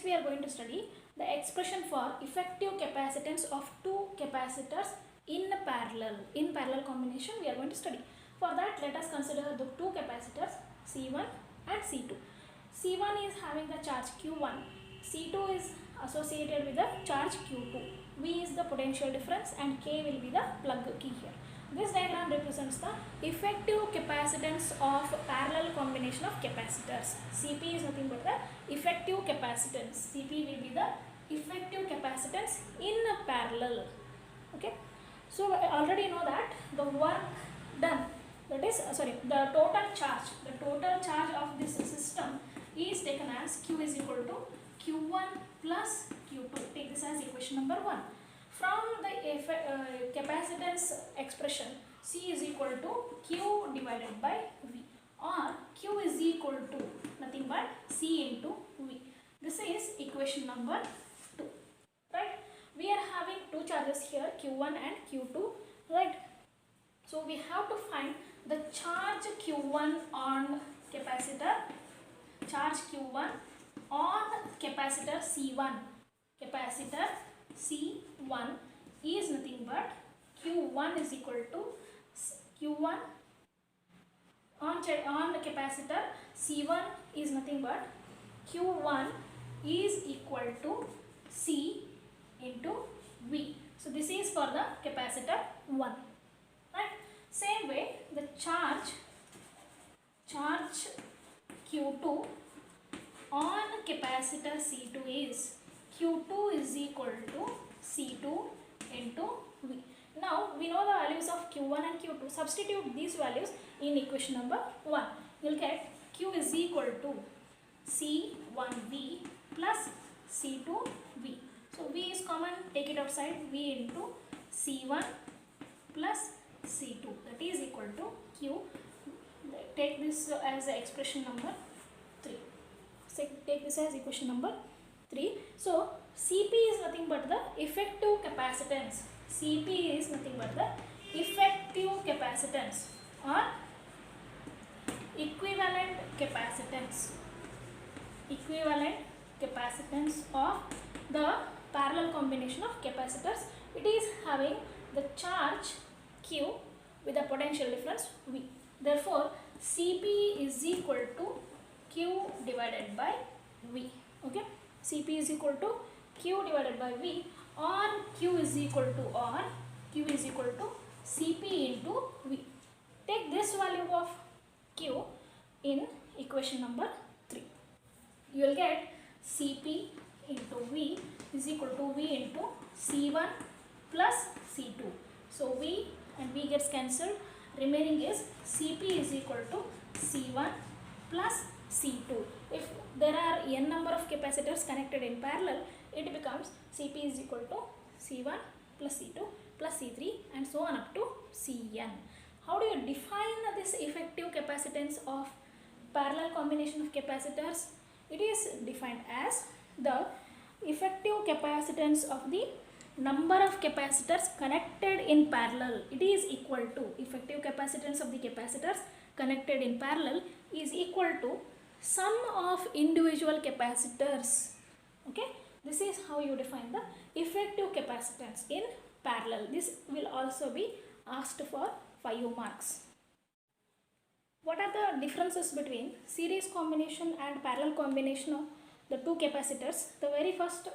next we are going to study the expression for effective capacitance of two capacitors in parallel. In parallel combination we are going to study. For that, let us consider the two capacitors C1 and C2. C1 is having the charge Q1, C2 is associated with the charge Q2. V is the potential difference and K will be the plug key here. This diagram represents the effective capacitance of parallel combination of capacitors. Cp is nothing but the effective capacitance. Cp will be the effective capacitance in a parallel. Okay. So I already know that the work done, that is the total charge of this system is taken as Q is equal to Q1 plus Q2. Take this as equation number 1. From the capacitance expression, C is equal to Q divided by V, or Q is equal to nothing but C into V. This is equation number 2. Right? We are having two charges here, Q1 and Q2. Right? So we have to find the charge Q1 on capacitor, charge Q1 on capacitor C1. Capacitor C1 is nothing but Q1 is equal to Q1 on capacitor C1 is nothing but Q1 is equal to C into V. So this is for the capacitor 1. Right? Same way, the charge Q2 on capacitor C2 is Q2 is equal to C2 into V. Now we know the values of Q1 and Q2. Substitute these values in equation number 1. You will get Q is equal to C1V plus C2V. So V is common, take it outside, V into C1 plus C2, that is equal to Q. Take this as expression number 3. Take this as equation number 3. So Cp is nothing but the effective capacitance. Cp is nothing but the effective capacitance or equivalent capacitance. Equivalent capacitance of the parallel combination of capacitors. It is having the charge Q with the potential difference V. Therefore, Cp is equal to Q divided by V. Okay. Cp is equal to Q divided by V, or Q is equal to Cp into V. Take this value of Q in equation number 3. You will get Cp into V is equal to V into C1 plus C2. So V and V gets cancelled. Remaining is Cp is equal to C1 plus C2. If there are n number of capacitors connected in parallel, it becomes Cp is equal to C1 plus C2 plus C3 and so on up to Cn. How do you define this effective capacitance of parallel combination of capacitors? It is defined as the effective capacitance of the number of capacitors connected in parallel. It is equal to effective capacitance of the capacitors connected in parallel is equal to sum of individual capacitors. Okay, this is how you define the effective capacitance in parallel. This will also be asked for 5 marks. What are the differences between series combination and parallel combination of the two capacitors? The very first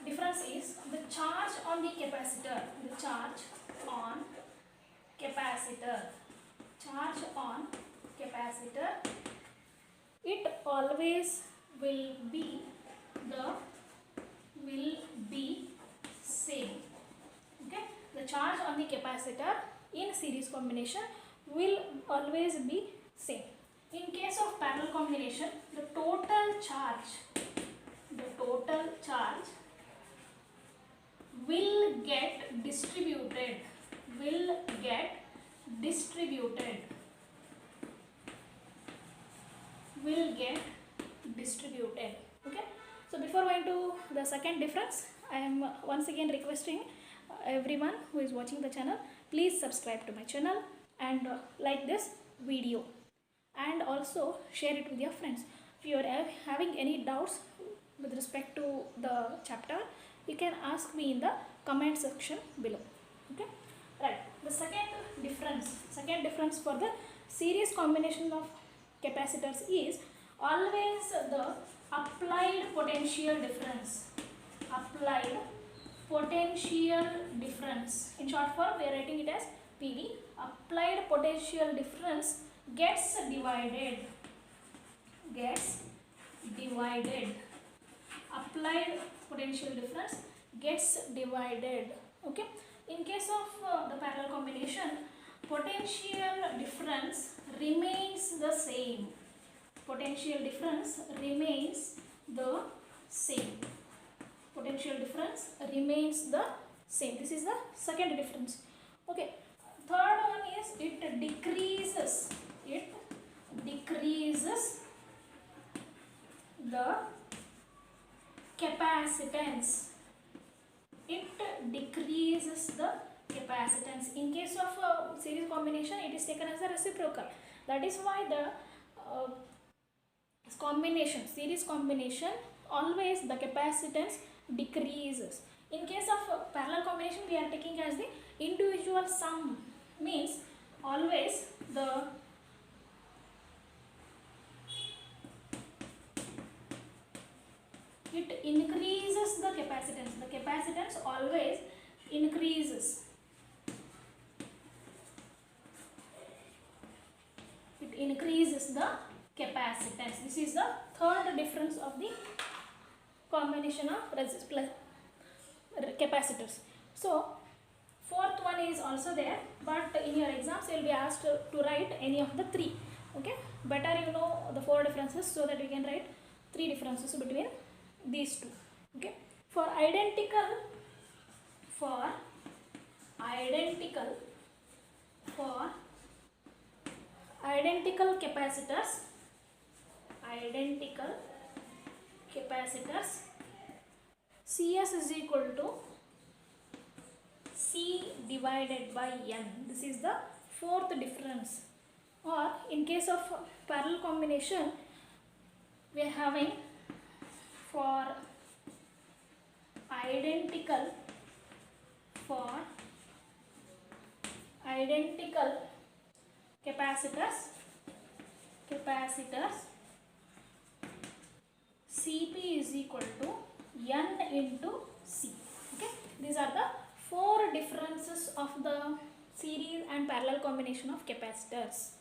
difference is the charge on the capacitor. The charge on capacitor. Charge on capacitor. It always will be same. Okay, the charge on the capacitor in series combination will always be same. In case of parallel combination, the total charge will get distributed. Okay. So before going to the second difference, I am once again requesting everyone who is watching the channel, please subscribe to my channel and like this video and also share it with your friends. If you are having any doubts with respect to the chapter, you can ask me in the comment section below. Okay, right. The second difference for the series combination of capacitors is always the applied potential difference. Applied potential difference. In short form, we are writing it as PD. Applied potential difference gets divided. Applied potential difference gets divided. Okay. In case of the parallel combination, potential difference remains the same. Potential difference remains the same. Potential difference remains the same. This is the second difference. Okay. Third one is it decreases. It decreases the capacitance. It decreases the capacitance. In case of series combination, it is taken as a reciprocal. That is why the series combination, always the capacitance decreases. In case of parallel combination, we are taking as the individual sum, means always it increases the capacitance. The capacitance always increases. It increases the capacitance. This is the third difference of the combination of capacitors. So fourth one is also there, but in your exams you will be asked to write any of the three. Okay, better you know the four differences so that you can write three differences between these two. Okay, for identical capacitors, Cs is equal to C divided by N. This is the fourth difference. Or in case of parallel combination, we are having for identical capacitors, Cp is equal to N into C. Okay, these are the four differences of the series and parallel combination of capacitors.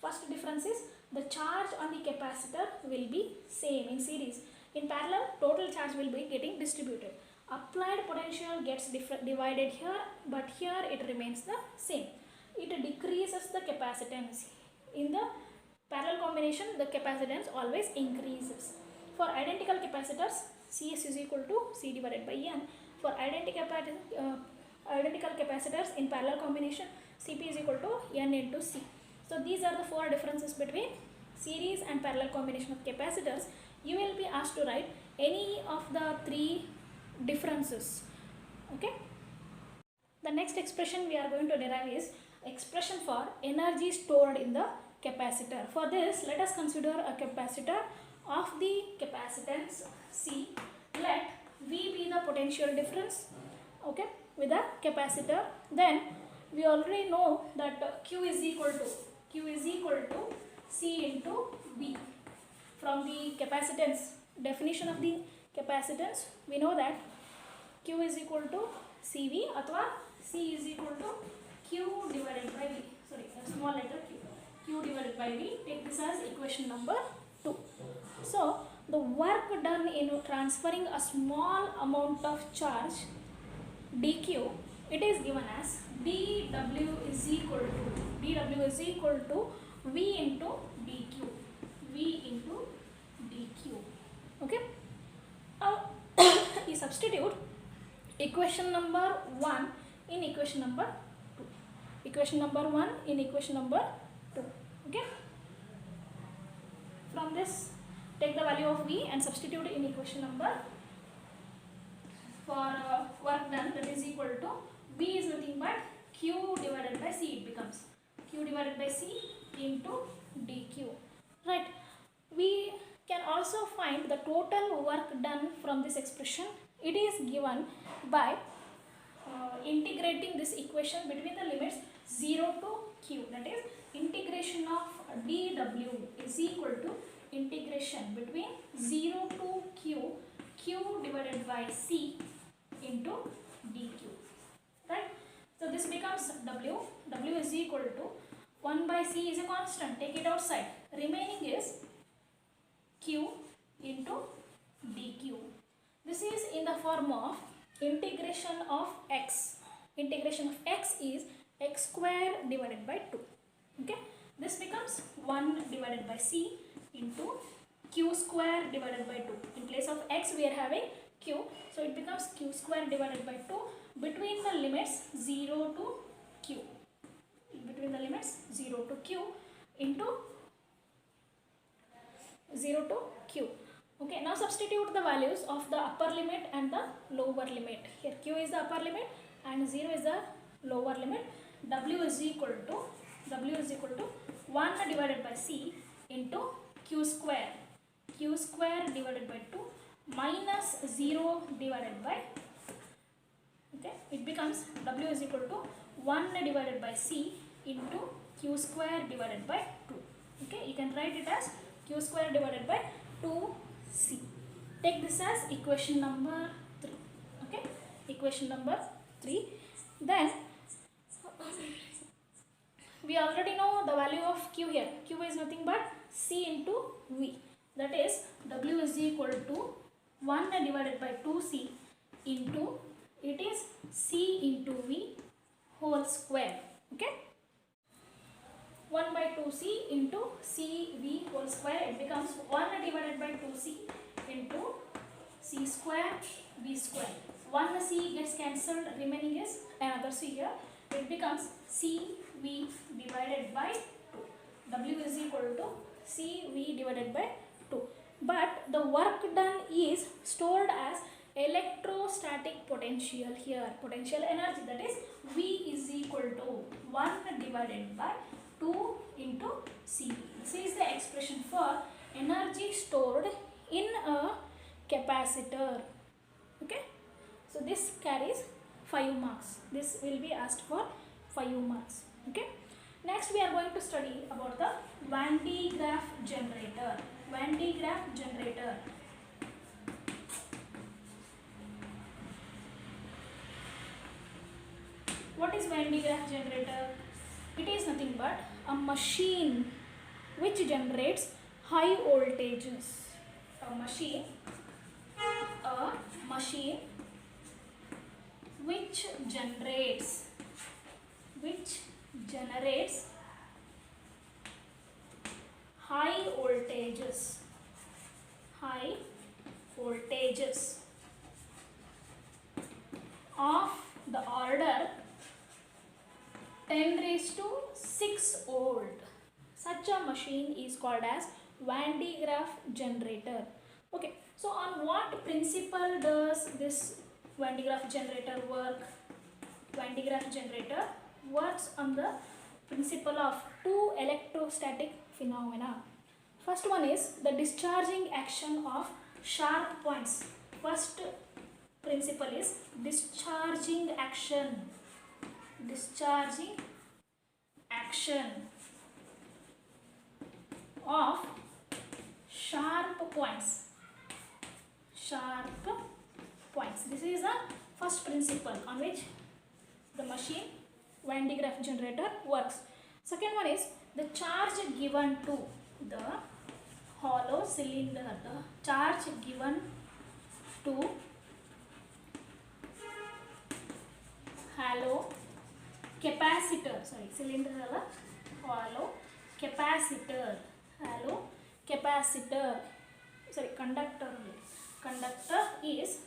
First difference is the charge on the capacitor will be same in series. In parallel, total charge will be getting distributed. Applied potential gets divided here, but here it remains the same. It decreases the capacitance. In the parallel combination, the capacitance always increases. For identical capacitors, Cs is equal to C divided by N. For identical capacitors in parallel combination, Cp is equal to N into C. So these are the four differences between series and parallel combination of capacitors. You will be asked to write any of the three differences. Okay. The next expression we are going to derive is expression for energy stored in the capacitor. For this, let us consider a capacitor of the capacitance C. Let V be the potential difference, okay, with a capacitor. Then we already know that Q is equal to C into V. From the capacitance, definition of the capacitance, we know that Q is equal to CV or C is equal to Q divided by V. Sorry, a small letter Q. Q divided by V. Take this as equation number 2. So the work done in transferring a small amount of charge dq, it is given as dw is equal to V into dq. Okay. Now you substitute equation number 1 in equation number 2. Equation number 1 in equation number 2. Okay. From this, take the value of V and substitute in equation number for work done, that is equal to V is nothing but Q divided by C. It becomes Q divided by C into dq. Right. We Can also find the total work done from this expression. It is given by integrating this equation between the limits 0 to q, that is integration of dw is equal to integration between 0 to q divided by c into dq, right? So this becomes w is equal to 1 by c is a constant, take it outside, remaining is q into dq. This is in the form of integration of x. Integration of x is x square divided by 2. Okay, this becomes 1 divided by c into q square divided by 2. In place of x we are having q, so it becomes q square divided by 2 between the limits 0 to q. Between the limits 0 to q into 0 to q. Okay, now substitute the values of the upper limit and the lower limit. Here q is the upper limit and 0 is the lower limit. W is equal to 1 divided by c into q square divided by 2 minus 0 divided by, okay, it becomes w is equal to 1 divided by c into q square divided by 2. Okay, you can write it as q square divided by 2c. Take this as equation number 3. Okay, equation number 3. Then we already know the value of q here. Q is nothing but c into v. That is w is equal to 1 divided by 2c into, it is c into v whole square. Okay, 1 by 2c into cv whole square, it becomes 1 divided by 2c into c square v square. 1 c gets cancelled, remaining is another c here. It becomes cv divided by 2. W is equal to cv divided by 2. But the work done is stored as electrostatic potential here. Potential energy, that is V is equal to 1 divided by 2 into CV. This is the expression for energy stored in a capacitor. Okay, so this carries 5 marks. This will be asked for 5 marks. Okay, next we are going to study about the Van de Graaff generator. Van de Graaff generator. What is Van de Graaff generator? It is nothing but a machine which generates high voltages. A machine which generates high voltages of the order 10 raised to 6 volt. Such a machine is called as Van de Graaff generator. Okay, so on what principle does this Van de Graaff generator work? Van de Graaff generator works on the principle of 2 electrostatic phenomena. First one is the discharging action of sharp points. First principle is discharging action of sharp points. This is the first principle on which the machine Van de Graaff generator works. Second one is the charge given to the hollow cylinder. The charge given to hollow capacitor. Cylinder hollow capacitor. Conductor is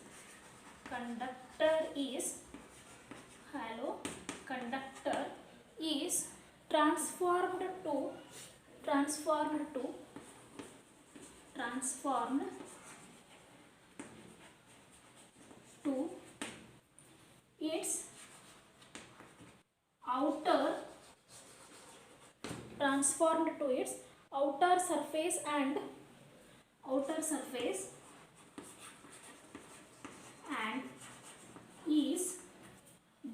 transformed to its outer surface and outer surface and is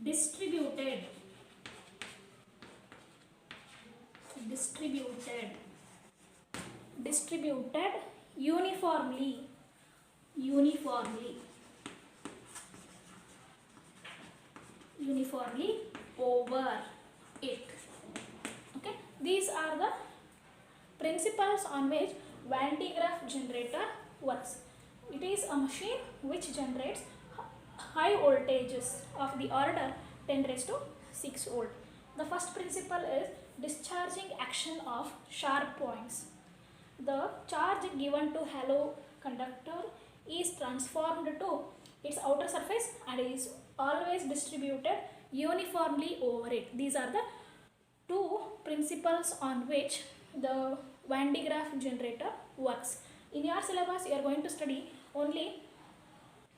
distributed uniformly over it. Okay, these are the principles on which Van de Graaff generator works. It is a machine which generates high voltages of the order 10 raised to 6 volt. The first principle is discharging action of sharp points. The charge given to hollow conductor is transformed to its outer surface and is always distributed uniformly over it. These are the two principles on which the Van de Graaff generator works. In your syllabus, you are going to study only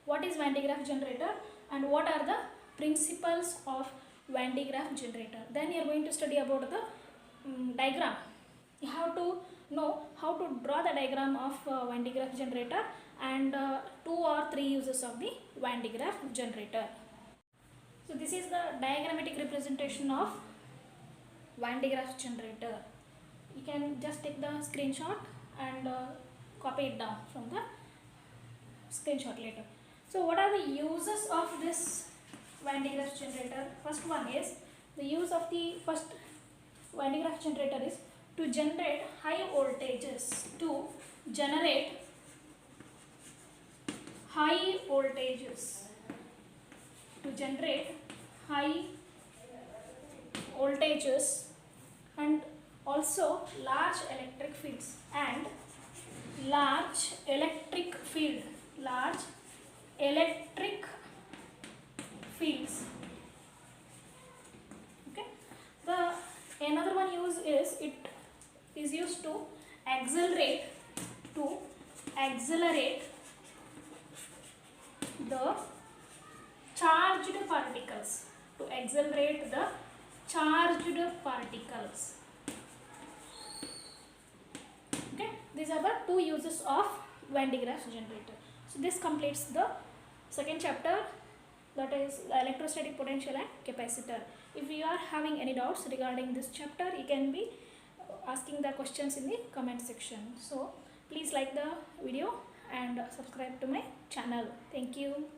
what is Van de Graaff generator and what are the principles of Van de Graaff generator. Then you are going to study about the diagram. You have to know how to draw the diagram of Van de Graaff generator and 2 or 3 uses of the Van de Graaff generator. So this is the diagrammatic representation of Van de Graaff generator. You can just take the screenshot and copy it down from the screenshot later. So what are the uses of this Van de Graaff generator? First one is the use of the first Van de Graaff generator is to generate high voltages, to generate high voltages, and also large electric fields and large electric fields. Okay. Another one use is it is used to accelerate the charged particles. Okay, these are the two uses of Van de Graaff generator. So this completes the second chapter, that is electrostatic potential and capacitor. If you are having any doubts regarding this chapter, you can be asking the questions in the comment section. So please like the video and subscribe to my channel. Thank you.